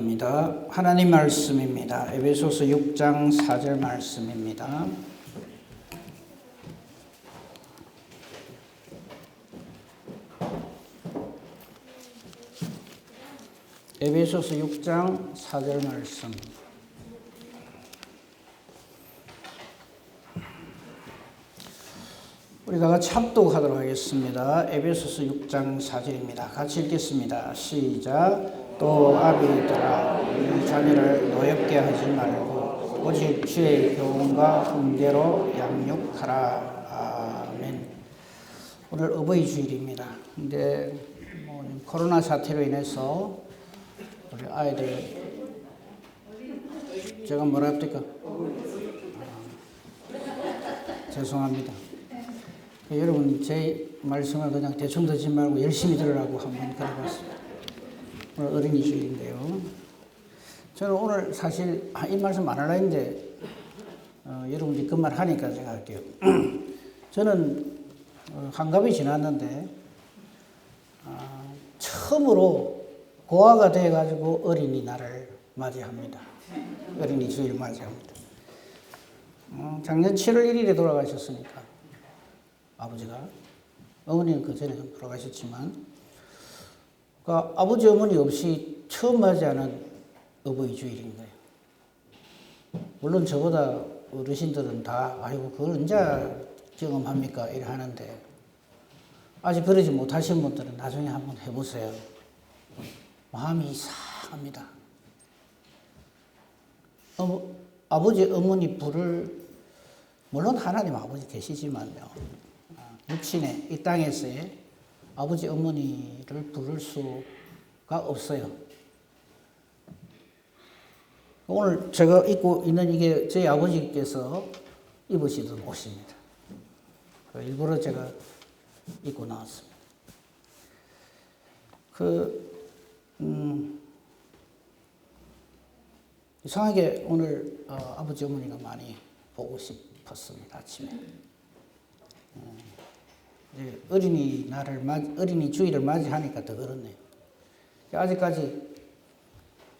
합니다. 하나님 말씀입니다. 에베소서 6장 4절 말씀입니다. 에베소서 6장 4절 말씀. 우리가 같이 합독하도록 하겠습니다. 에베소서 6장 4절입니다. 같이 읽겠습니다. 시작. 또 아비들아 이 자녀를 노엽게 하지 말고 오직 주의 교훈과 훈계로 양육하라. 아멘. 오늘 어버이 주일입니다. 근데 코로나 사태로 인해서 우리 아이들 제가 뭐라 합니까? 죄송합니다. 여러분 제 말씀을 그냥 대충 듣지 말고 열심히 들으라고 한번 그려봤습니다. 오늘 어린이 주일인데요. 저는 오늘 사실 이 말씀 안 하려 했는데 여러분이 그 말 하니까 제가 할게요. 저는 환갑이 지났는데 처음으로 고아가 돼가지고 어린이날을 맞이합니다. 어린이 주일 맞이합니다. 작년 7월 1일에 돌아가셨으니까 아버지가, 어머니는 그 전에 돌아가셨지만 그러니까 아버지 어머니 없이 처음 맞이하는 어버이 주일인 거예요. 물론 저보다 어르신들은 다 아이고 그걸 언제 경험합니까 이래 하는데 아직 그러지 못하신 분들은 나중에 한번 해보세요. 마음이 이상합니다. 아버지 어머니 부를 물론 하나님 아버지 계시지만요. 육신의 이 땅에서의 아버지 어머니를 부를 수가 없어요. 오늘 제가 입고 있는 이게 저희 아버지께서 입으시던 옷입니다. 일부러 제가 입고 나왔습니다. 이상하게 오늘 아버지 어머니가 많이 보고 싶었습니다. 아침에. 어린이 주일을 맞이하니까 더 그렇네요. 아직까지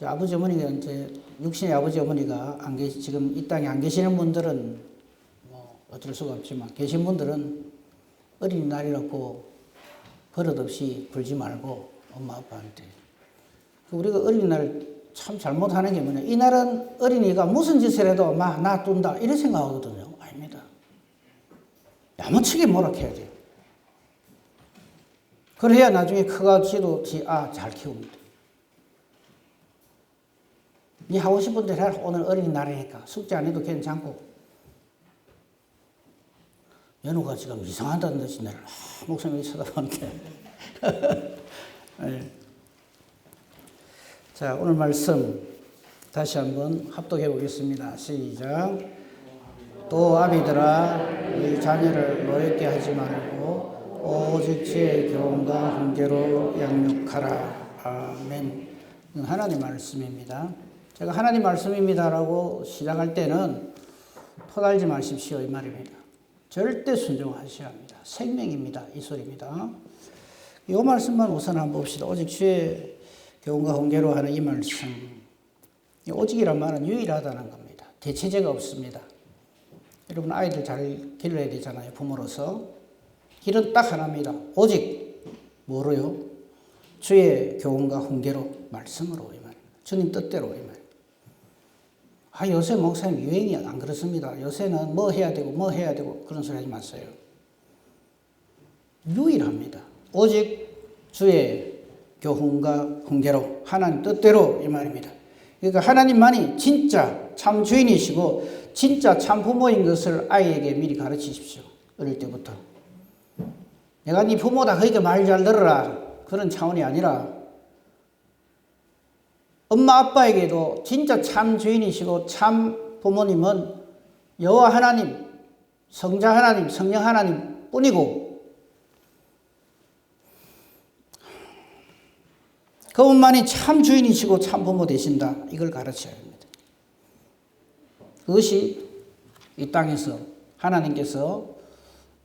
아버지 어머니가 이제 육신의 아버지 어머니가 지금 이 땅에 안 계시는 분들은 뭐 어쩔 수가 없지만 계신 분들은 어린이날이라고 버릇없이 굴지 말고 엄마 아빠한테. 우리가 어린이날 참 잘못하는 게 뭐냐. 이날은 어린이가 무슨 짓을 해도 막 놔둔다 이런 생각하거든요. 아닙니다. 야무치게 뭐라 해야 돼요. 그래야 나중에 커가지고 잘 키웁니다. 네 하고 싶은 대로 해라. 오늘 어린이날이니까 숙제 안 해도 괜찮고. 연우가 지금 이상하다는 듯이 나를 목소리 쳐다보는데. 네. 자, 오늘 말씀 다시 한번 합독해 보겠습니다. 시작. 또 아비들아 이 자녀를 노엽게 하지 말고 오직 주의 교훈과 훈계로 양육하라. 아멘. 하나님 말씀입니다. 제가 하나님 말씀입니다라고 시작할 때는 토달지 마십시오 이 말입니다. 절대 순종하셔야 합니다. 생명입니다. 이 소리입니다. 이 말씀만 우선 한번 봅시다. 오직 주의 교훈과 훈계로 하는 이 말씀. 오직이란 말은 유일하다는 겁니다. 대체제가 없습니다. 여러분 아이들 잘 길러야 되잖아요. 부모로서. 길은 딱 하나입니다. 오직 뭐로요? 주의 교훈과 훈계로 말씀으로 이 말입니다. 주님 뜻대로 이 말입니다. 요새 목사님 유행이 안 그렇습니다. 요새는 뭐 해야 되고 그런 소리 하지 마세요. 유일합니다. 오직 주의 교훈과 훈계로 하나님 뜻대로 이 말입니다. 그러니까 하나님만이 진짜 참 주인이시고 진짜 참 부모인 것을 아이에게 미리 가르치십시오. 어릴 때부터. 내가 네 부모다 그러니까 말 잘 들어라. 그런 차원이 아니라 엄마 아빠에게도 진짜 참 주인이시고 참 부모님은 여호와 하나님, 성자 하나님, 성령 하나님 뿐이고 그분만이 참 주인이시고 참 부모 되신다. 이걸 가르쳐야 합니다. 그것이 이 땅에서 하나님께서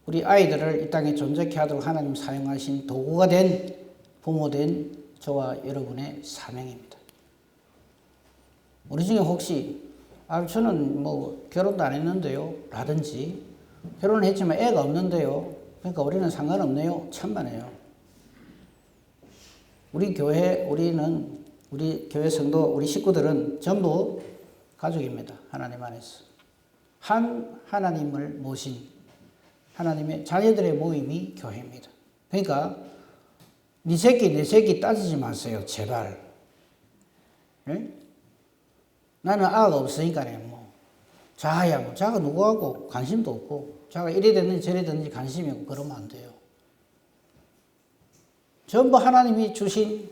우리 아이들을 이 땅에 존재케 하도록 하나님 사용하신 도구가 된 부모된 저와 여러분의 사명입니다. 우리 중에 혹시 저는 뭐 결혼도 안 했는데요 라든지 결혼을 했지만 애가 없는데요 그러니까 우리는 상관없네요 천만에요. 우리 교회 성도 우리 식구들은 전부 가족입니다. 하나님 안에서 한 하나님을 모신 하나님의 자녀들의 모임이 교회입니다. 그러니까 네 새끼 내 새끼 따지지 마세요 제발. 네? 나는 아가 없으니까요 뭐 자가 누구하고 관심도 없고 자가 이래 됐는지 저래 됐는지 관심이 없고 그러면 안 돼요. 전부 하나님이 주신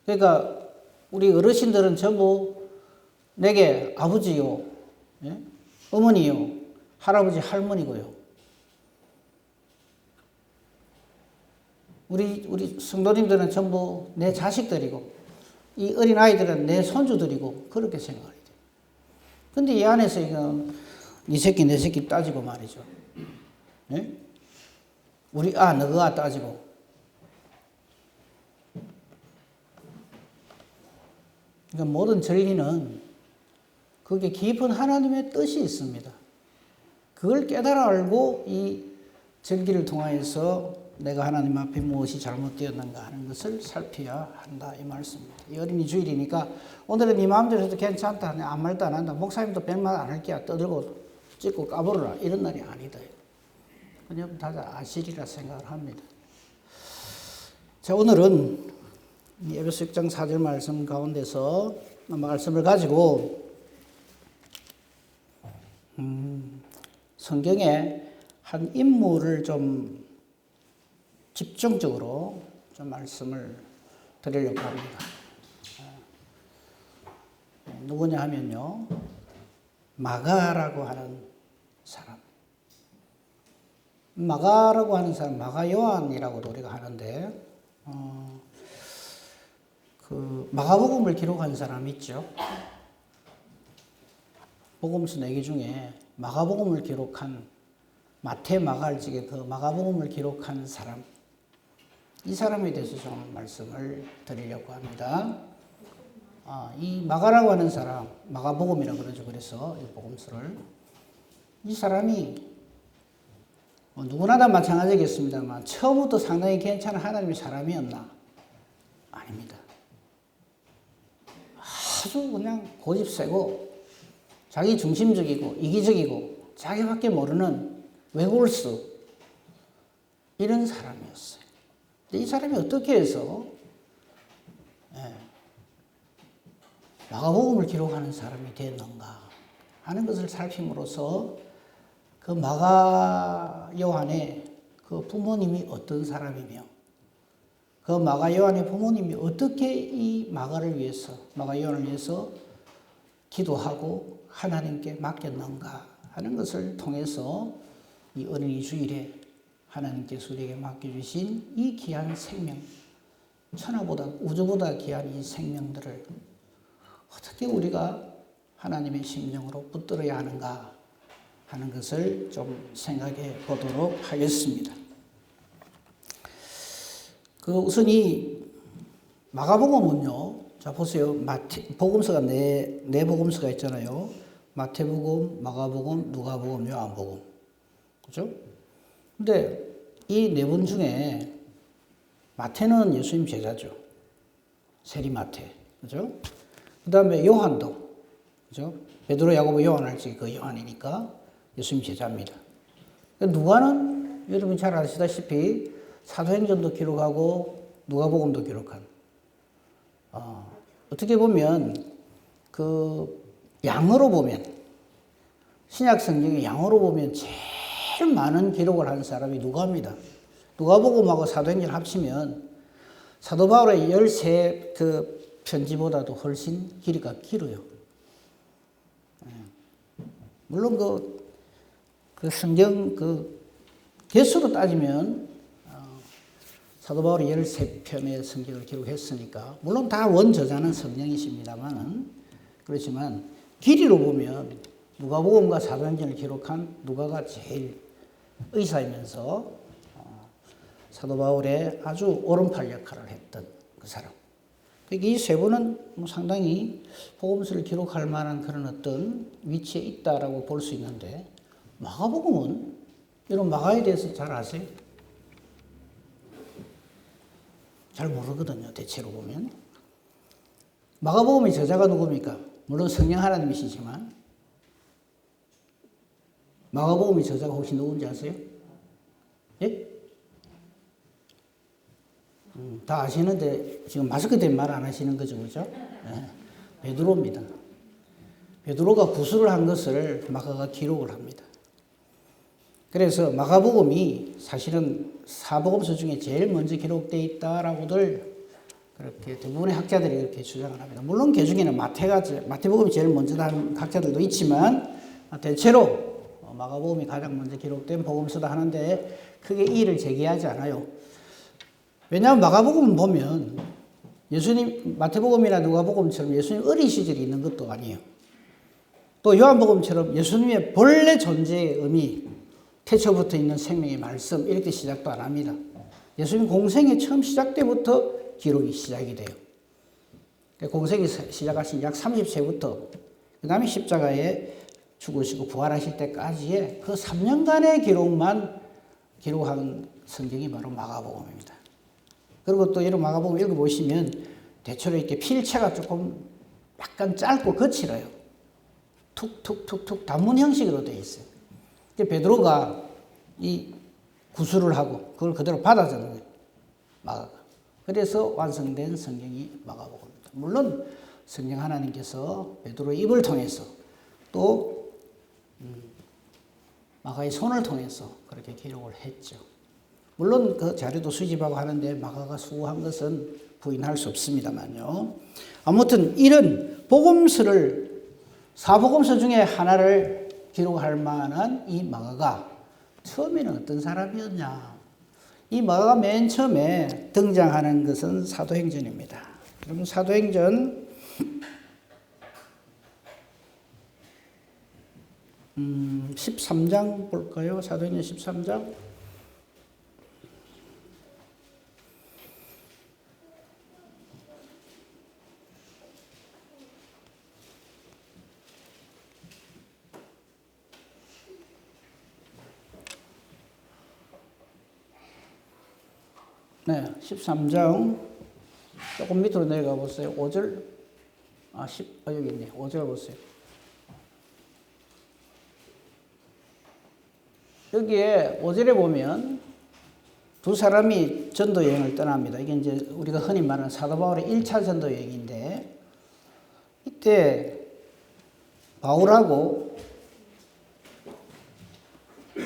그러니까 우리 어르신들은 전부 내게 아버지요 예? 어머니요 할아버지 할머니고요. 우리 성도님들은 전부 내 자식들이고 이 어린 아이들은 내 손주들이고 그렇게 생각해야 돼요. 근데 이 안에서 이건 네 새끼 내 새끼 따지고 말이죠. 네? 우리 너가 따지고 그러니까 모든 진리는 그게 깊은 하나님의 뜻이 있습니다. 그걸 깨달아 알고 이 절기를 통하여서 내가 하나님 앞에 무엇이 잘못되었는가 하는 것을 살펴야 한다 이 말씀입니다. 이 어린이 주일이니까 오늘은 네 마음대로 해도 괜찮다 아무 말도 안 한다 목사님도 별말 안 할게야 떠들고 찍고 까불어라 이런 날이 아니다. 그냥 다들 아시리라 생각을 합니다. 자 오늘은 에베소 6장 4절 말씀 가운데서 말씀을 가지고 성경의 한 인물을 좀 집중적으로 좀 말씀을 드리려고 합니다. 누구냐 하면요. 마가라고 하는 사람. 마가라고 하는 사람, 마가 요한이라고도 우리가 하는데, 그 마가복음을 기록한 사람 있죠. 복음서 4개 중에 마가복음을 기록한 마태, 마가를 지게 그 마가복음을 기록한 사람. 이 사람에 대해서 좀 말씀을 드리려고 합니다. 이 마가라고 하는 사람, 마가복음이라고 그러죠. 그래서 이 복음서를. 이 사람이 누구나 다 마찬가지겠습니다만 처음부터 상당히 괜찮은 하나님의 사람이었나? 아닙니다. 아주 그냥 고집 세고 자기 중심적이고 이기적이고 자기밖에 모르는 외골수 이런 사람이었어요. 이 사람이 어떻게 해서 마가복음을 기록하는 사람이 됐는가 하는 것을 살핌으로써 그 마가 요한의 그 부모님이 어떤 사람이며 그 마가 요한의 부모님이 어떻게 이 마가를 위해서 마가 요한을 위해서 기도하고 하나님께 맡겼는가 하는 것을 통해서 이 어린이 주일에 하나님께서 우리에게 맡겨주신 이 귀한 생명, 천하보다 우주보다 귀한 이 생명들을 어떻게 우리가 하나님의 심령으로 붙들어야 하는가 하는 것을 좀 생각해 보도록 하겠습니다. 우선 이 마가복음은요, 자 보세요. 복음서가 네 복음서가 있잖아요. 마태복음, 마가복음, 누가복음, 요한복음. 그죠? 근데 이 네 분 중에 마태는 예수님 제자죠. 세리마태. 그죠? 그 다음에 요한도. 그죠? 베드로, 야고보, 요한 할지 그 요한이니까 예수님 제자입니다. 누가는 여러분 잘 아시다시피 사도행전도 기록하고 누가복음도 기록한. 어떻게 보면 그 양으로 보면 신약 성경의 양으로 보면 제일 많은 기록을 한 사람이 누가입니다. 누가복음하고 사도행전 합치면 사도 바울의 13 그 편지보다도 훨씬 길이가 길어요. 물론 그 성경 그 개수로 따지면 사도 바울이 13편의 성경을 기록했으니까 물론 다 원저자는 성령이십니다만은 그렇지만 길이로 보면 누가복음과 사도행전을 기록한 누가가 제일 의사이면서 사도 바울의 아주 오른팔 역할을 했던 그 사람. 이 세 분은 상당히 복음서를 기록할 만한 그런 어떤 위치에 있다라고 볼 수 있는데, 마가복음은 이런 마가에 대해서 잘 아세요? 잘 모르거든요, 대체로 보면. 마가복음의 저자가 누굽니까? 물론 성령 하나님이시지만, 마가복음의 저자가 혹시 누군지 아세요? 예? 다 아시는데 지금 마스크 때문에 말 안 하시는 거죠, 그죠? 예. 베드로입니다. 베드로가 구술을 한 것을 마가가 기록을 합니다. 그래서 마가복음이 사실은 사복음서 중에 제일 먼저 기록되어 있다라고들 그렇게 대부분의 학자들이 그렇게 주장을 합니다. 물론 그 중에는 마태복음이 제일 먼저다 하는 학자들도 있지만, 대체로 마가복음이 가장 먼저 기록된 복음서다 하는데 크게 이의를 제기하지 않아요. 왜냐하면 마가복음 보면 예수님, 마태복음이나 누가복음처럼 예수님 어린 시절이 있는 것도 아니에요. 또 요한복음처럼 예수님의 본래 존재의 의미, 태초부터 있는 생명의 말씀, 이렇게 시작도 안 합니다. 예수님 공생의 처음 시작 때부터 기록이 시작이 돼요. 공생이 시작하신 약 30세부터 그 다음에 십자가에 죽으시고 부활하실 때까지의 그 3년간의 기록만 기록한 성경이 바로 마가복음입니다. 그리고 또 이런 마가복음 읽어보시면 대체로 이렇게 필체가 조금 약간 짧고 거칠어요. 툭툭툭툭 단문 형식으로 되어 있어요. 베드로가 이 구술을 하고 그걸 그대로 받아 적은 거예요, 마가가. 그래서 완성된 성경이 마가복음입니다. 물론 성령 하나님께서 베드로의 입을 통해서 또 마가의 손을 통해서 그렇게 기록을 했죠. 물론 그 자료도 수집하고 하는데 마가가 수고한 것은 부인할 수 없습니다만요. 아무튼 이런 복음서를, 사복음서 중에 하나를 기록할 만한 이 마가가 처음에는 어떤 사람이었냐. 이 마가가 맨 처음에 등장하는 것은 사도행전입니다. 여러분 사도행전 13장 볼까요? 사도행전 13장. 네, 13장 조금 밑으로 내려가 보세요. 5절, 여기 있네. 5절 보세요. 여기에 5절에 보면 두 사람이 전도 여행을 떠납니다. 이게 이제 우리가 흔히 말하는 사도 바울의 1차 전도 여행인데, 이때 바울하고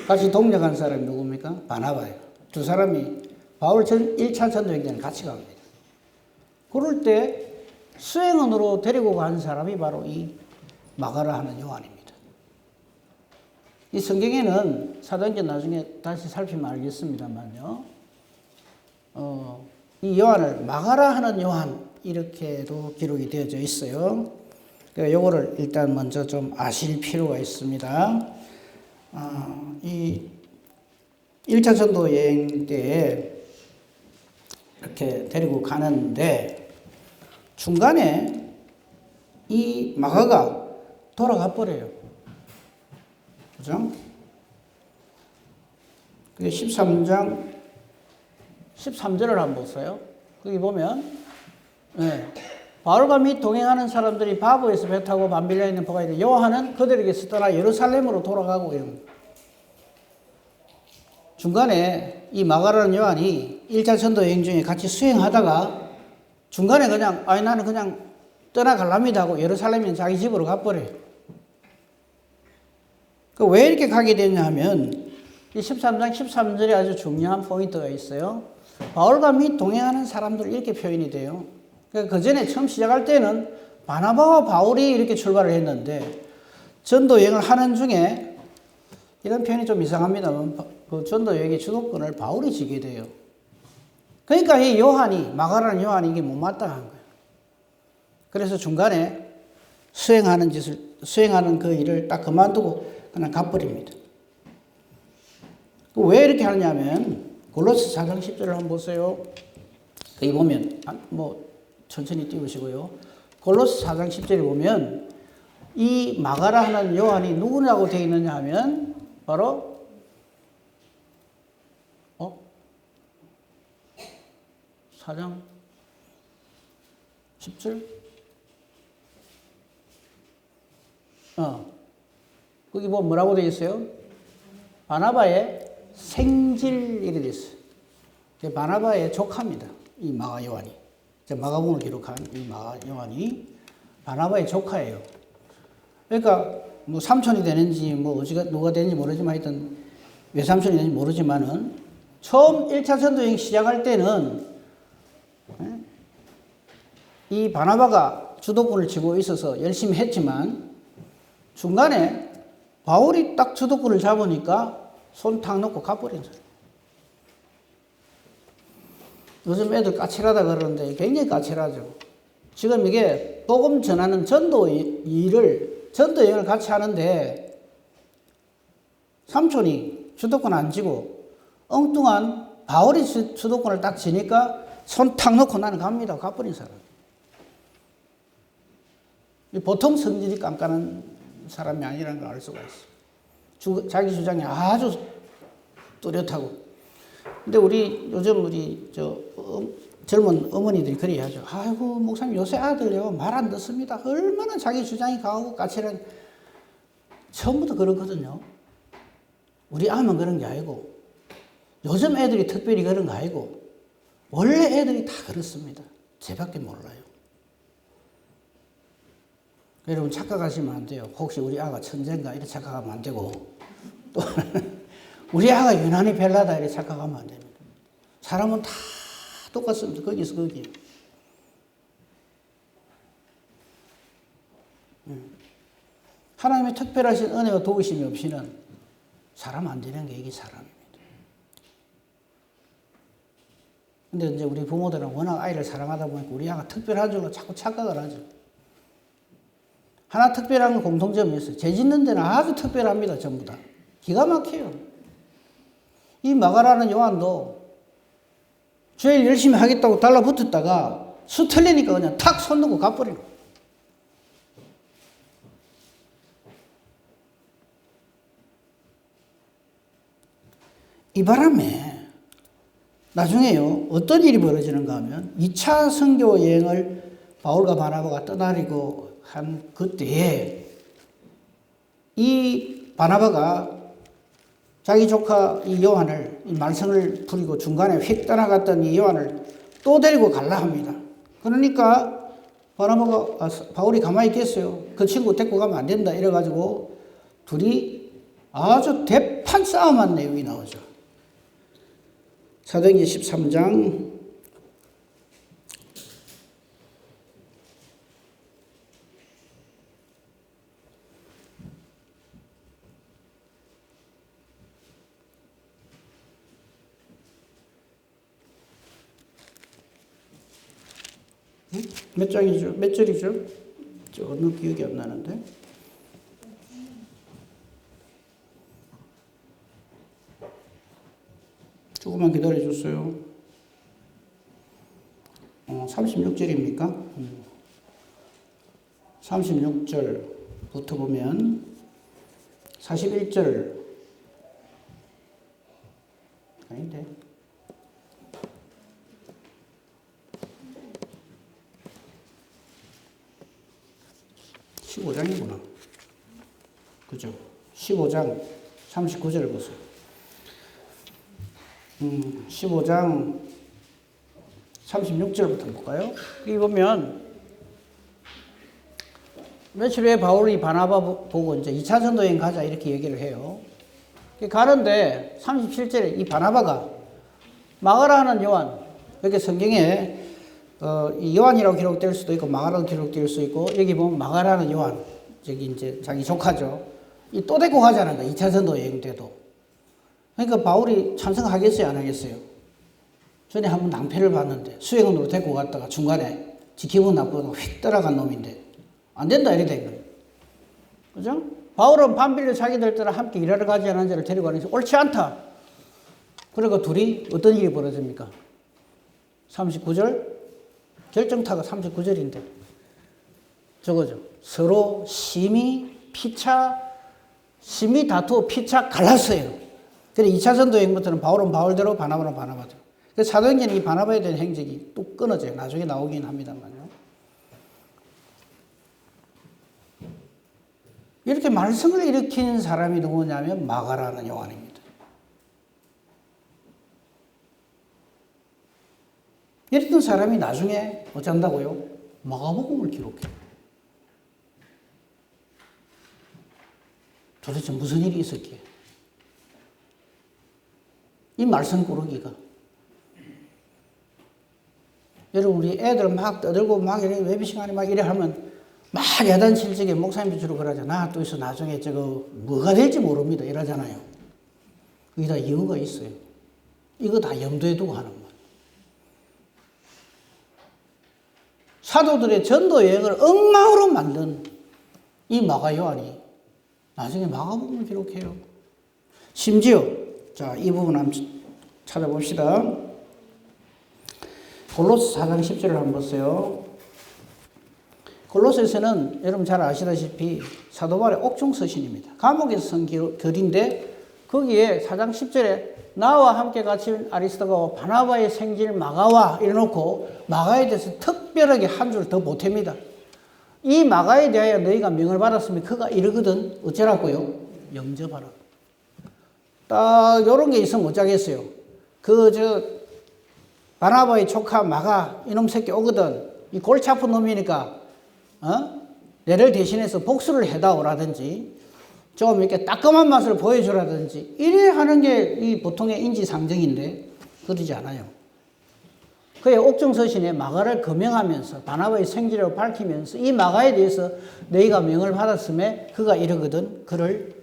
같이 동력한 사람이 누굽니까? 바나바예요. 두 사람이 바울 1차 전도 여행에 같이 갑니다. 그럴 때 수행원으로 데리고 간 사람이 바로 이 마가라 하는 요한입니다. 이 성경에는 사도행전 나중에 다시 살피면 알겠습니다만요. 이 요한을 마가라 하는 요한 이렇게도 기록이 되어져 있어요. 그러니까 요거를 일단 먼저 좀 아실 필요가 있습니다. 이 1차 전도 여행 때에 이렇게 데리고 가는데 중간에 이 마가가 돌아가 버려요. 그죠? 13장 13절을 한번 보세요. 거기 보면 바울과 및 동행하는 사람들이 바보에서 배 타고 밤빌려에 있는 포가 있는데 요한은 그들에게서 떠나 예루살렘으로 돌아가고 이런 거예요. 중간에 이 마가라는 요한이 1차 전도 여행 중에 같이 수행하다가 중간에 그냥 나는 그냥 떠나갈랍니다 하고 예루살렘에 자기 집으로 가버려요. 왜 이렇게 가게 됐냐 하면 이 13장 13절에 아주 중요한 포인트가 있어요. 바울과 및 동행하는 사람들 이렇게 표현이 돼요. 그러니까 그 전에 처음 시작할 때는 바나바와 바울이 이렇게 출발을 했는데 전도 여행을 하는 중에 이런 표현이 좀 이상합니다만 그 전도 여행의 주도권을 바울이 지게 돼요. 그러니까 이 요한이, 마가라는 요한이 이게 못마땅한 거예요. 그래서 중간에 수행하는 그 일을 딱 그만두고 그냥 가버립니다. 왜 이렇게 하느냐면 골로새 4장 10절을 한번 보세요. 거기 보면 천천히 띄우시고요. 골로새 4장 10절에 보면 이 마가라 하는 요한이 누구라고 되어 있느냐 하면 바로 4장 10절 거기 뭐 뭐라고 되어 있어요? 바나바의 생질 이렇게 되어 있어요. 바나바의 조카입니다. 이 마가 요한이. 마가복음을 기록한 이 마가 요한이 바나바의 조카예요. 그러니까 뭐 삼촌이 되는지 뭐 어디가 누가 되는지 모르지만 하여튼 외삼촌이 되는지 모르지만은 처음 1차 전도여행 시작할 때는 이 바나바가 주도권을 쥐고 있어서 열심히 했지만 중간에 바울이 딱 주도권을 잡으니까 손 탁 놓고 가버린 사람. 요즘 애들 까칠하다 그러는데 굉장히 까칠하죠. 지금 이게 복음 전하는 전도 여행을 같이 하는데 삼촌이 주도권 안 쥐고 엉뚱한 바울이 주도권을 딱 쥐니까 손 탁 놓고 나는 갑니다. 가버린 사람. 보통 성질이 깐깐한 사람이 아니라는 걸 알 수가 있어. 자기 주장이 아주 뚜렷하고. 근데 요즘 젊은 어머니들이 그래 하죠. 아이고, 목사님 요새 아들요, 말 안 듣습니다. 얼마나 자기 주장이 강하고 까칠한. 처음부터 그렇거든요. 우리 아만 그런 게 아니고, 요즘 애들이 특별히 그런 거 아니고, 원래 애들이 다 그렇습니다. 쟤밖에 몰라요. 여러분 착각하시면 안 돼요. 혹시 우리 아가 천재인가 이렇게 착각하면 안 되고 또 우리 아가 유난히 별나다 이렇게 착각하면 안 됩니다. 사람은 다 똑같습니다. 거기서 거기. 하나님의 특별하신 은혜와 도우심이 없이는 사람 안 되는 게 이게 사람입니다. 근데 이제 우리 부모들은 워낙 아이를 사랑하다 보니까 우리 아가 특별한 줄로 자꾸 착각을 하죠. 하나 특별한 공통점이 있어요. 죄 짓는 데는 아주 특별합니다. 전부 다. 기가 막혀요. 이 마가라는 요한도 죄를 열심히 하겠다고 달라붙었다가 수 틀리니까 그냥 탁 손 놓고 가버리는 거예요. 이 바람에 나중에요. 어떤 일이 벌어지는가 하면 2차 선교 여행을 바울과 바나바가 떠나려고 한 그때에 이 바나바가 자기 조카 이 요한을 이 말썽을 부리고 중간에 휙 떠나갔던 이 요한을 또 데리고 갈라 합니다. 그러니까 바울이 가만히 있겠어요. 그 친구 데리고 가면 안 된다 이래가지고 둘이 아주 대판 싸움한 내용이 나오죠. 사도행전 13장 몇 장이죠? 몇 절이죠? 저 어느 기억이 안 나는데. 조금만 기다려 주세요. 36절입니까? 36절부터 보면 41절 아닌데. 15장이구나. 그죠? 15장 39절을 보세요. 15장 36절부터 볼까요? 여기 보면 며칠 후에 바울이 바나바 보고 이제 2차 전도여행 가자 이렇게 얘기를 해요. 가는데 37절에 이 바나바가 마가라 하는 요한, 이렇게 성경에 이 요한이라고 기록될 수도 있고 마가라고 기록될 수 있고 여기 보면 마가라는 요한, 저기 이제 자기 조카죠. 이 또 데리고 가자는 거야. 2차 전도 여행 때도. 그러니까 바울이 찬성하겠어요, 안 하겠어요? 전에 한번 낭패를 봤는데 수행원으로 데리고 갔다가 중간에 지키고 나쁘고 휙 따라간 놈인데 안 된다 이래 된 거예요. 그죠? 바울은 반빌려 자기들처럼 함께 일하러 가지 않은 자를 데리고 가는 게 옳지 않다. 그러니까 둘이 어떤 일이 벌어집니까? 39절 결정타가 39절인데. 저거죠. 서로 심히 다투어 피차 갈랐어요. 그래 2차 전도 여행부터는 바울은 바울대로 바나바는 바나바대로. 그래서 사도행전에 이 바나바에 대한 행적이 또 끊어져요. 나중에 나오긴 합니다만요. 이렇게 말썽을 일으킨 사람이 누구냐면 마가라는 요한입니다. 이랬던 사람이 나중에 어쩐다고요? 마가복음을 기록해요. 도대체 무슨 일이 있었기에? 이 말썽꾸러기가. 여러분, 우리 애들 막 떠들고 막 이래, 외비 시간에 막 이래 하면 막 야단칠 적에 목사님도 주로 그러잖아. 또 있어 나중에 저거 뭐가 될지 모릅니다. 이러잖아요. 그게 다 이유가 있어요. 이거 다 염두에 두고 하는 거예요. 사도들의 전도 여행을 엉망으로 만든 이 마가 요한이 나중에 마가복음을 기록해요. 심지어 자, 이 부분 한번 찾아봅시다. 골로새 4장 10절을 한번 보세요. 골로새서는 여러분 잘 아시다시피 사도 바울의 옥중 서신입니다. 감옥에서 쓴 글인데 거기에 4장 10절에 나와 함께 같이 아리스도가와 바나바의 생질 마가와 이래놓고 마가에 대해서 특별하게 한 줄 더 보탭니다. 이 마가에 대하여 너희가 명을 받았으면 그가 이러거든 어쩌라고요? 영접하라. 딱 요런 게 있으면 어쩌겠어요? 바나바의 조카 마가 이놈 새끼 오거든. 이 골치 아픈 놈이니까 내를 대신해서 복수를 해다오라든지 좀 이렇게 따끔한 맛을 보여주라든지 이래 하는 게 이 보통의 인지상정인데 그러지 않아요. 그의 옥중서신에 마가를 거명하면서 바나바의 생지를 밝히면서 이 마가에 대해서 너희가 명을 받았음에 그가 이러거든 그를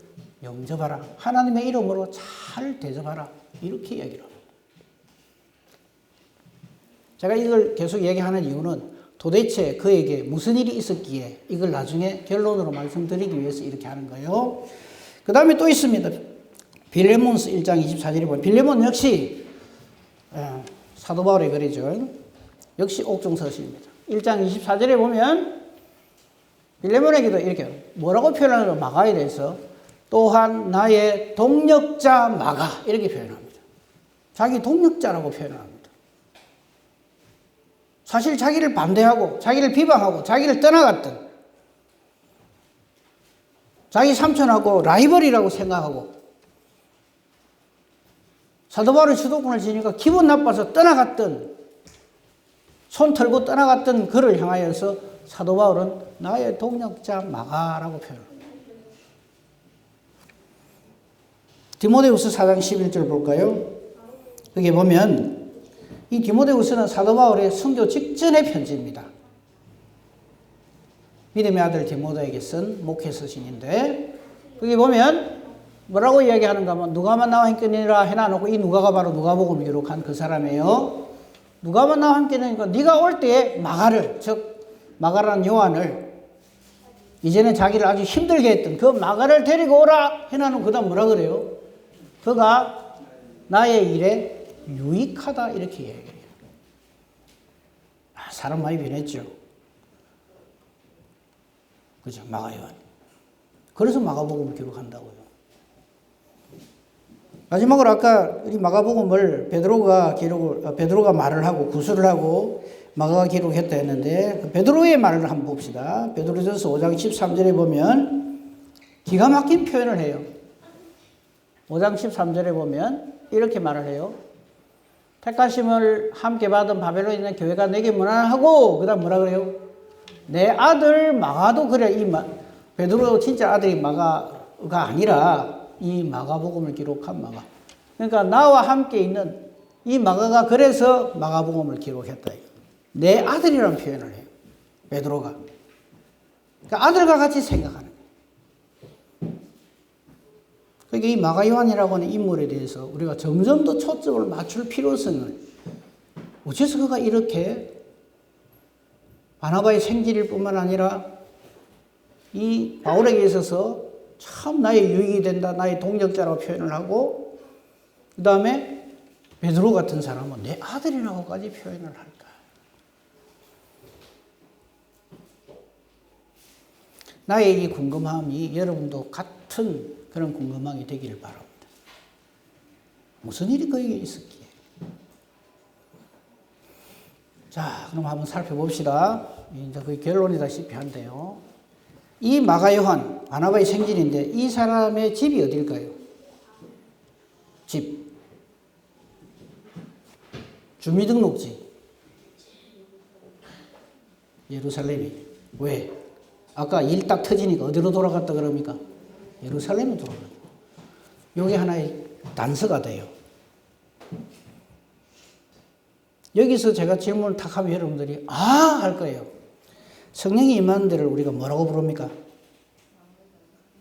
영접하라. 하나님의 이름으로 잘 대접하라. 이렇게 이야기를 합니다. 제가 이걸 계속 얘기하는 이유는 도대체 그에게 무슨 일이 있었기에 이걸 나중에 결론으로 말씀드리기 위해서 이렇게 하는 거예요. 그 다음에 또 있습니다. 빌레몬서 1장 24절에 보면 빌레몬 역시 사도 바울의 글이죠. 역시 옥중서신입니다. 1장 24절에 보면 빌레몬에게도 이렇게 뭐라고 표현하냐면 마가에 대해서 또한 나의 동력자 마가 이렇게 표현합니다. 자기 동력자라고 표현합니다. 사실 자기를 반대하고 자기를 비방하고 자기를 떠나갔던 자기 삼촌하고 라이벌이라고 생각하고 사도 바울의 주도권을 지니까 기분 나빠서 떠나갔던 손 털고 떠나갔던 그를 향하여서 사도 바울은 나의 동력자 마가라고 표현합니다. 디모데후서 4장 11절 볼까요? 여기 보면 이 디모데후서는 사도 바울의 순교 직전의 편지입니다. 믿음의 아들 디모데에게 쓴 목회 서신인데 여기 보면 뭐라고 이야기하는가 하면 누가만 나와 함께니라 해놔놓고 이 누가가 바로 누가복음을 기록한 그 사람이에요. 누가만 나와 함께니까 네가 올 때에 마가를 즉 마가라는 요한을 이제는 자기를 아주 힘들게 했던 그 마가를 데리고 오라 해놔놓고 그 다음 뭐라 그래요? 그가 나의 일에 유익하다 이렇게 얘기해요. 사람 많이 변했죠. 그죠? 마가 요한. 그래서 마가복음을 기록한다고요. 마지막으로 아까 이 마가복음을 베드로가 말을 하고 구술을 하고 마가가 기록했다 했는데 그 베드로의 말을 한번 봅시다. 베드로전서 5장 13절에 보면 기가 막힌 표현을 해요. 5장 13절에 보면 이렇게 말을 해요. 택하심을 함께 받은 바벨론에 있는 교회가 내게 문안하고 그 다음 뭐라 그래요? 내 아들 마가도 그래. 베드로 진짜 아들이 마가가 아니라 이 마가복음을 기록한 마가. 그러니까 나와 함께 있는 이 마가가 그래서 마가복음을 기록했다. 내 아들이라는 표현을 해요. 베드로가. 그러니까 아들과 같이 생각하는 거예요. 그러니까 이 마가 요한이라고 하는 인물에 대해서 우리가 점점 더 초점을 맞출 필요성을 어째서 그가 이렇게 바나바의 생질일 뿐만 아니라 이 바울에게 있어서 참 나의 유익이 된다, 나의 동력자라고 표현을 하고 그 다음에 베드로 같은 사람은 내 아들이라고까지 표현을 할까? 나의 이 궁금함이 여러분도 같은 그런 궁금함이 되기를 바랍니다. 무슨 일이 거기에 있었기에. 자, 그럼 한번 살펴봅시다. 이제 거의 결론이다시피 한데요. 이 마가 요한, 바나바의 생진인데 이 사람의 집이 어딜까요? 집. 주민등록지. 예루살렘이. 왜? 아까 일 딱 터지니까 어디로 돌아갔다 그럽니까? 예루살렘으로 돌아갔다. 이게 하나의 단서가 돼요. 여기서 제가 질문을 탁 하면 여러분들이 할 거예요. 성령이 임하는 데를 우리가 뭐라고 부릅니까?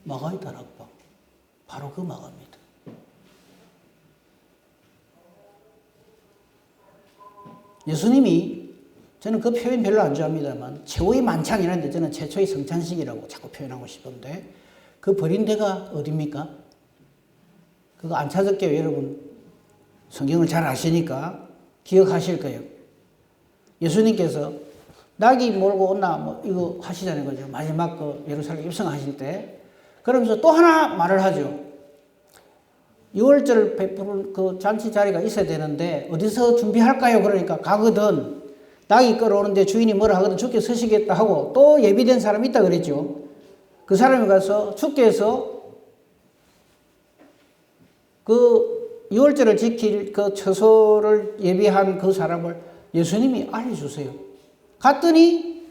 마가의 다락방. 바로 그 마가입니다. 예수님이, 저는 그 표현 별로 안 좋아합니다만 최후의 만찬이라는데 저는 최초의 성찬식이라고 자꾸 표현하고 싶은데 그 버린 데가 어디입니까? 그거 안 찾을게요. 여러분 성경을 잘 아시니까 기억하실 거예요. 예수님께서 낙이 몰고 온나 뭐 이거 하시잖아요. 그죠? 마지막 그 예루살렘 입성하실 때. 그러면서 또 하나 말을 하죠. 6월절 베푸는 그 잔치 자리가 있어야 되는데 어디서 준비할까요? 그러니까 가거든. 낙이 끌어오는데 주인이 뭐라 하거든 주께 서시겠다 하고 또 예비된 사람이 있다 그랬죠. 그 사람이 가서 주께서 그 6월절을 지킬 그 처소를 예비한 그 사람을 예수님이 알려주세요. 갔더니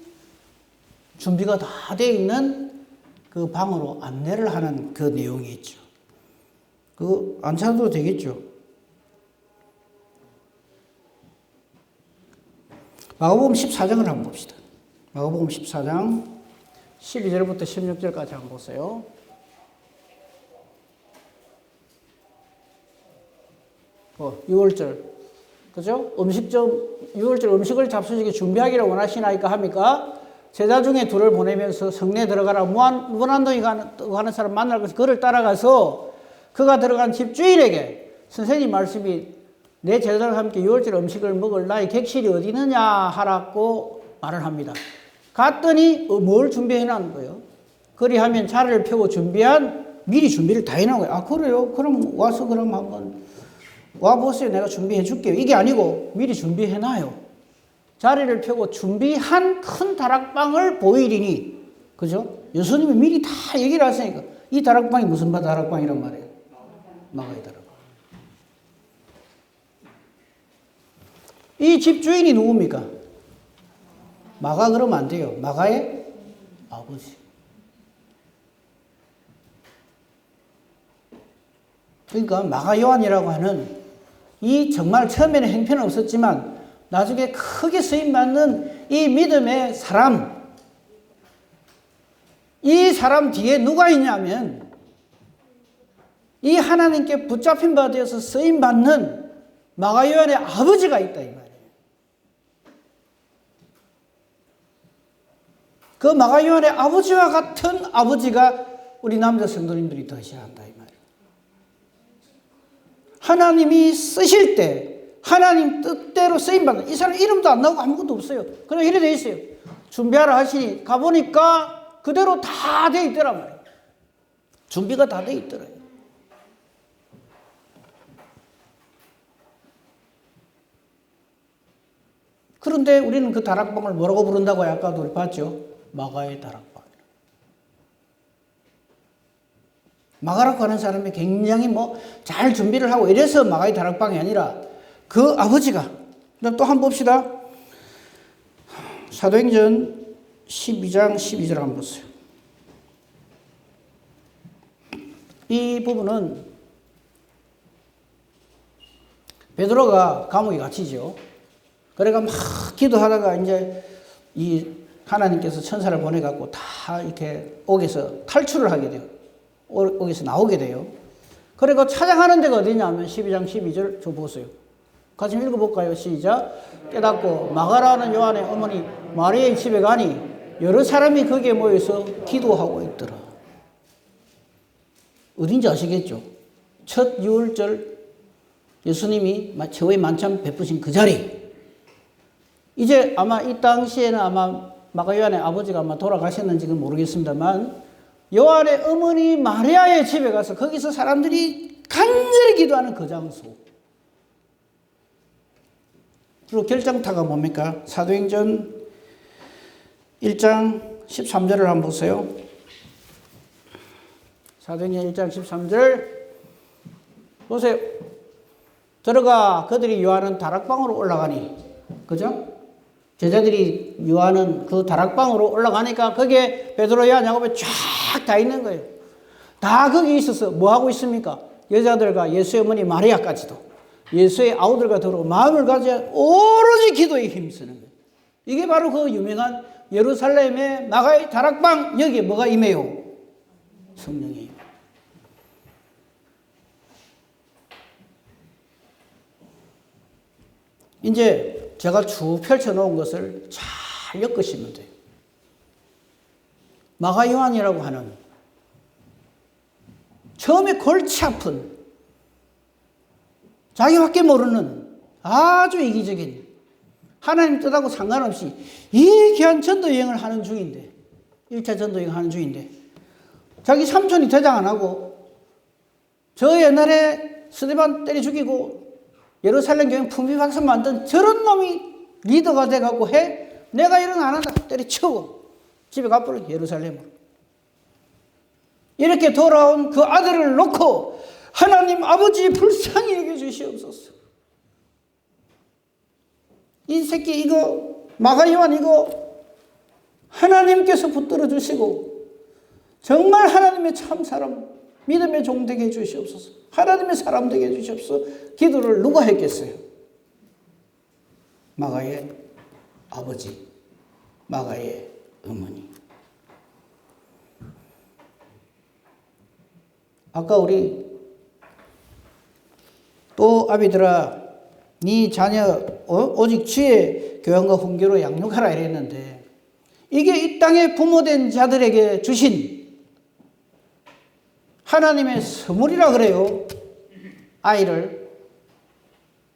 준비가 다 되어 있는 그 방으로 안내를 하는 그 내용이 있죠. 그거 안 찾아도 되겠죠. 마가복음 14장을 한번 봅시다. 마가복음 14장 12절부터 16절까지 한번 보세요. 유월절, 그죠? 유월절 음식을 잡수시기 준비하기를 원하시나이까 합니까? 제자 중에 둘을 보내면서 성내에 들어가라. 무한동이 가는 사람 만날 것을 그를 따라가서 그가 들어간 집주인에게 선생님 말씀이 내 제자들과 함께 유월절 음식을 먹을 나의 객실이 어디 있느냐 하라고 말을 합니다. 갔더니 뭘 준비해놓은 거예요? 그리하면 자리를 펴고 미리 준비를 다 해놓은 거예요. 그래요? 그럼 와서 그럼 한번 와보세요. 내가 준비해 줄게요. 이게 아니고 미리 준비해놔요. 자리를 펴고 준비한 큰 다락방을 보이리니, 그죠? 예수님이 미리 다 얘기를 하시니까 이 다락방이 무슨 다락방이란 말이에요? 마가의 다락방. 이 집주인이 누굽니까? 마가 그러면 안 돼요. 마가의 아버지. 그러니까 마가 요한이라고 하는 이 정말 처음에는 형편은 없었지만 나중에 크게 쓰임받는 이 믿음의 사람, 이 사람 뒤에 누가 있냐면 이 하나님께 붙잡힌 바 되어서 쓰임받는 마가 요한의 아버지가 있다 이 말이에요. 그 마가 요한의 아버지와 같은 아버지가 우리 남자 성도님들이 되셔야 한다 이 말이에요. 하나님이 쓰실 때 하나님 뜻대로 쓰임받는, 이 사람 이름도 안 나오고 아무것도 없어요. 그냥 이래 돼 있어요. 준비하라 하시니 가보니까 그대로 다 돼 있더란 말이에요. 준비가 다 돼 있더래요. 그런데 우리는 그 다락방을 뭐라고 부른다고요? 아까도 우리 봤죠? 마가의 다락방. 마가라고 하는 사람이 굉장히 잘 준비를 하고 이래서 마가의 다락방이 아니라 그 아버지가, 또 한번 봅시다. 사도행전 12장 12절 한번 보세요. 이 부분은 베드로가 감옥에 갇히죠. 그래가 막 기도하다가 이제 이 하나님께서 천사를 보내갖고 다 이렇게 옥에서 탈출을 하게 돼요. 옥에서 나오게 돼요. 그리고 찾아가는 데가 어디냐면 12장 12절 좀 보세요. 같이 읽어볼까요? 시작. 깨닫고 마가라는 요한의 어머니 마리아의 집에 가니 여러 사람이 거기에 모여서 기도하고 있더라. 어딘지 아시겠죠? 첫 유월절 예수님이 최후의 만찬 베푸신 그 자리. 이제 아마 이 당시에는 아마 마가 요한의 아버지가 아마 돌아가셨는지는 모르겠습니다만 요한의 어머니 마리아의 집에 가서 거기서 사람들이 간절히 기도하는 그 장소. 그리고 결정타가 뭡니까? 사도행전 1장 13절을 한번 보세요. 사도행전 1장 13절 보세요. 들어가 그들이 요한은 다락방으로 올라가니, 그죠? 제자들이 요한은 그 다락방으로 올라가니까 거기에 베드로, 요한, 야고보 쫙 다 있는 거예요. 다 거기 있어서 뭐 하고 있습니까? 여자들과 예수의 어머니 마리아까지도 예수의 아우들과 더불어 마음을 가져 오로지 기도에 힘쓰는 거예요. 이게 바로 그 유명한 예루살렘의 마가의 다락방. 여기에 뭐가 임해요? 성령이. 이제 제가 쭉 펼쳐놓은 것을 잘 엮으시면 돼요. 마가 요한이라고 하는 처음에 골치 아픈 자기밖에 모르는 아주 이기적인 하나님 뜻하고 상관없이 이 귀한 전도 여행을 하는 중인데 1차 전도 여행 하는 중인데 자기 삼촌이 대장 안 하고 저 옛날에 스데반 때려 죽이고 예루살렘 교회 풍비박산 만든 저런 놈이 리더가 돼갖고 해? 내가 이런 안 한다. 때려치우고 집에 가버려. 예루살렘으로. 이렇게 돌아온 그 아들을 놓고 하나님 아버지 불쌍히 여겨주시옵소서. 이 새끼 이거 마가 요한 이거 하나님께서 붙들어 주시고 정말 하나님의 참 사람 믿음의 종 되게 해주시옵소서. 하나님의 사람 되게 해주시옵소서. 기도를 누가 했겠어요? 마가의 아버지, 마가의 어머니. 아까 우리 또 아비들아 네 자녀 오직 주의 교양과 훈계로 양육하라 이랬는데 이게 이 땅에 부모된 자들에게 주신 하나님의 선물이라 그래요. 아이를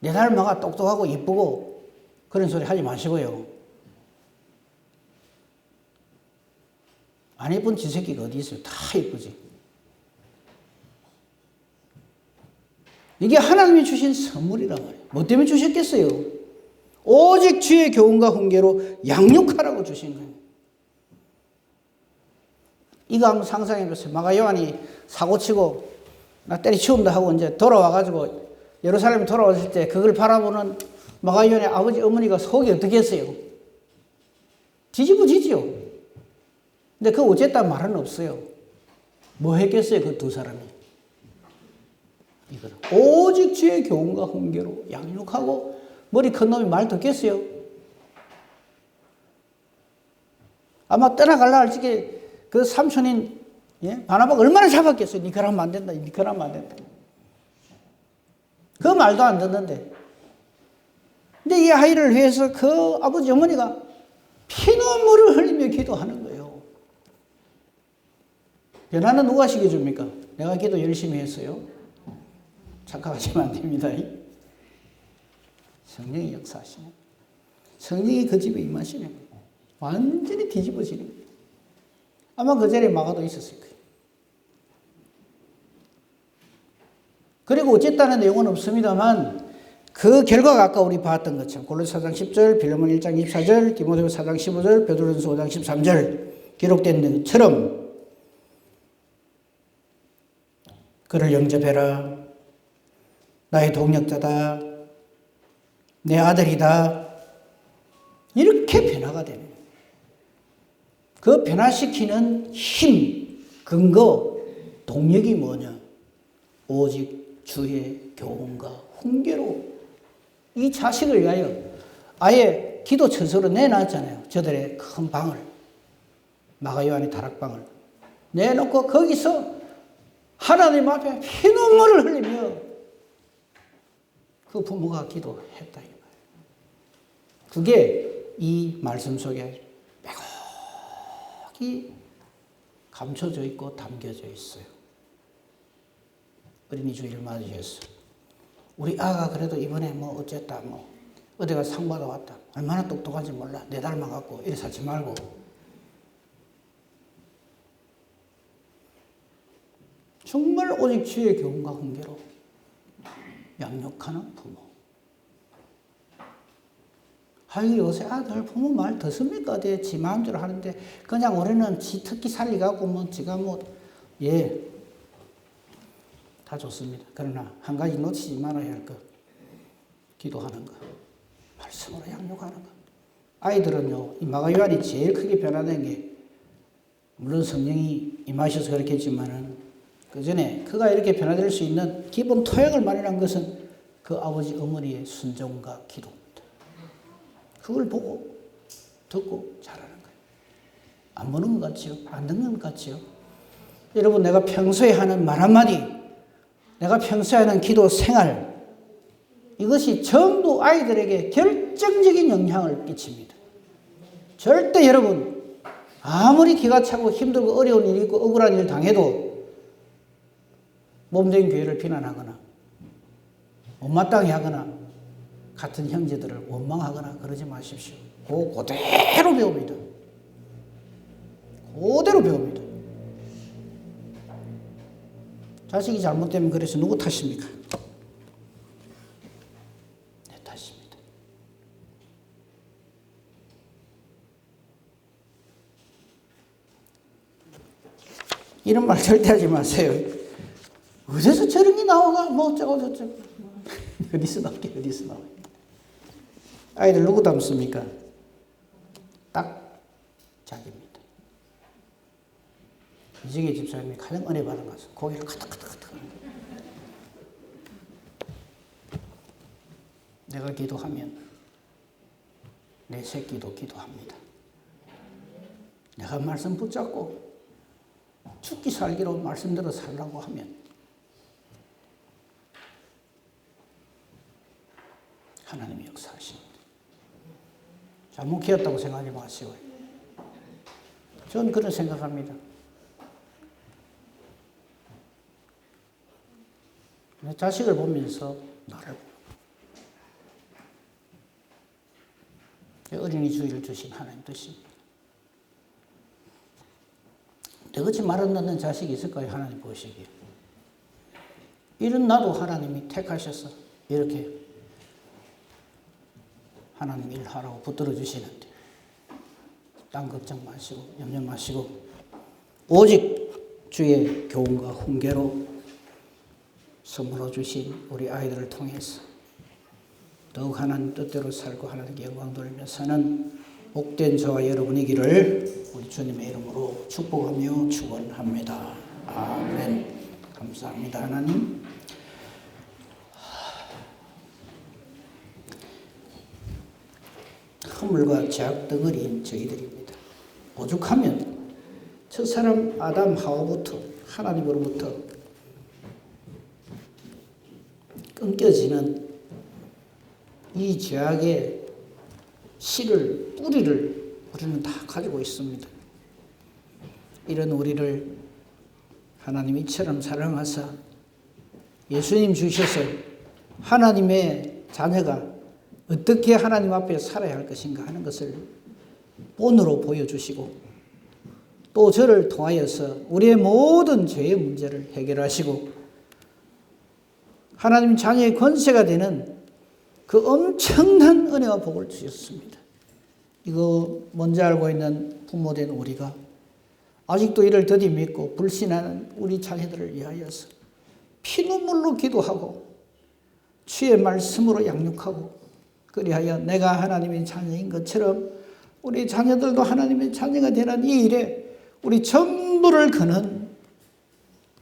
내 닮아가 똑똑하고 예쁘고 그런 소리 하지 마시고요. 안 예쁜 지새끼가 어디 있어요? 다 예쁘지. 이게 하나님이 주신 선물이란 말이에요. 뭐 때문에 주셨겠어요? 오직 주의 교훈과 훈계로 양육하라고 주신 거예요. 이거 한번 상상해 보세요. 마가 요한이 사고치고 나 때려치운다 하고 이제 돌아와가지고 예루살렘에 돌아왔을 때 그걸 바라보는 마가 요한의 아버지 어머니가 속이 어떻게 했어요? 뒤집어지지요. 근데 그 어쨌다는 말은 없어요. 뭐 했겠어요? 그 두 사람이. 이거는 오직 주의 교훈과 훈계로 양육하고 머리 큰 놈이 말 듣겠어요? 아마 떠나갈라 할 적에 그 삼촌인 바나바가 얼마나 잡았겠어요? 니 그러면 안 된다. 니 그러면 안 된다. 그 말도 안 듣는데. 근데 이 아이를 위해서 그 아버지 어머니가 피눈물을 흘리며 기도하는 거예요. 변화는 누가 시켜줍니까? 내가 기도 열심히 했어요. 착각하시면 안 됩니다. 성령이 역사하시네. 성령이 그 집에 임하시네. 완전히 뒤집어지는 거예요. 아마 그 자리에 마가도 있었을 거예요. 그리고 어쨌다는 내용은 없습니다만 그 결과가 아까 우리 봤던 것처럼 골로새 4장 10절, 빌레몬 1장 24절, 디모데후서 4장 15절, 베드로전서 5장 13절 기록된 것처럼 그를 영접해라. 나의 동력자다. 내 아들이다. 이렇게 변화가 됩니다. 그 변화시키는 힘, 근거, 동력이 뭐냐? 오직 주의 교훈과 훈계로 이 자식을 위하여 아예 기도 처소로 내놨잖아요. 저들의 큰 방을, 마가 요한의 다락방을 내놓고 거기서 하나님 앞에 피눈물을 흘리며 그 부모가 기도했다. 그게 이 말씀 속에 빼곡히 감춰져 있고 담겨져 있어요. 어린이 주일 맞으셨어. 우리 아가 그래도 이번에 뭐 어쨌다, 뭐 어디가 상 받아왔다. 얼마나 똑똑한지 몰라. 내 닮아갖고 이래 사지 말고 정말 오직 주의 교훈과 훈계로 양육하는 부모. 아유, 요새 아들 부모 말 듣습니까? 지 마음대로 하는데 그냥 우리는 지 특기 살리가고 뭐 지가 다 좋습니다. 그러나 한 가지 놓치지 말아야 할 것. 기도하는 것. 말씀으로 양육하는 것. 아이들은요, 이 마가요한이 제일 크게 변화된 게 물론 성령이 임하셔서 그렇겠지만은 그 전에 그가 이렇게 변화될 수 있는 기본 토양을 마련한 것은 그 아버지 어머니의 순종과 기도입니다. 그걸 보고 듣고 자라는 거예요. 안 보는 것 같지요? 안 듣는 것 같지요? 여러분, 내가 평소에 하는 말 한마디, 내가 평소에 하는 기도 생활, 이것이 전부 아이들에게 결정적인 영향을 끼칩니다. 절대 여러분, 아무리 기가 차고 힘들고 어려운 일이 있고 억울한 일 당해도 몸된 교회를 비난하거나 못마땅해 하거나 같은 형제들을 원망하거나 그러지 마십시오. 그대로 배웁니다. 그대로 배웁니다. 자식이 잘못되면 그래서 누구 탓입니까? 내 탓입니다. 이런 말 절대 하지 마세요. 어디서 저런 게 나와가 뭐 어쩌고 저쩌고. 어디서 나오게 어디서 나와요. 아이들 누구 닮습니까? 딱 자기입니다. 이정희 집사님이 가장 은혜 받은 것은 고개를 카탁카탁카탁 하는 거예요. 내가 기도하면 내 새끼도 기도합니다. 내가 말씀 붙잡고 죽기 살기로 말씀대로 살라고 하면 하나님이 역사하십니다. 잘못 키웠다고 생각하지 마시고. 저는 그런 생각합니다. 내 자식을 보면서 나를 보고 어린이 주의를 주신 하나님 뜻입니다. 너같이 말 안 듣는 자식이 있을까요? 하나님 보시기에. 이런 나도 하나님이 택하셔서 이렇게 하나님 일하라고 붙들어 주시는데 딴 걱정 마시고 염려 마시고 오직 주의 교훈과 훈계로 선물로 주신 우리 아이들을 통해서 더욱 하나님 뜻대로 살고 하나님께 영광 돌리며 사는 복된 저와 여러분이기를 우리 주님의 이름으로 축복하며 축원합니다. 아멘. 감사합니다. 하나님. 허물과 죄악 덩어리인 저희들입니다. 오죽하면 첫 사람 아담 하와부터 하나님으로부터 끊겨지는 이 죄악의 씨를, 뿌리를 우리는 다 가지고 있습니다. 이런 우리를 하나님이 이처럼 사랑하사 예수님 주셔서 하나님의 자녀가 어떻게 하나님 앞에 살아야 할 것인가 하는 것을 본으로 보여주시고 또 저를 통하여서 우리의 모든 죄의 문제를 해결하시고 하나님 자녀의 권세가 되는 그 엄청난 은혜와 복을 주셨습니다. 이거 뭔지 알고 있는 부모된 우리가 아직도 이를 더디 믿고 불신하는 우리 자녀들을 위하여서 피눈물로 기도하고 주의 말씀으로 양육하고 그리하여 내가 하나님의 자녀인 것처럼 우리 자녀들도 하나님의 자녀가 되는 이 일에 우리 전부를 거는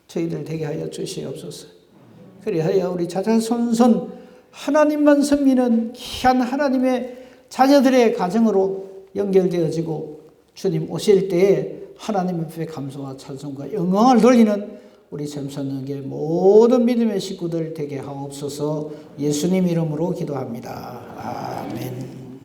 저희들 되게 하여 주시옵소서. 그리하여 우리 자자손손 하나님만 섬기는 귀한 하나님의 자녀들의 가정으로 연결되어지고 주님 오실 때에 하나님 앞에 감사와 찬송과 영광을 돌리는 우리 샘선에게 모든 믿음의 식구들 되게 하옵소서. 예수님 이름으로 기도합니다. 아멘.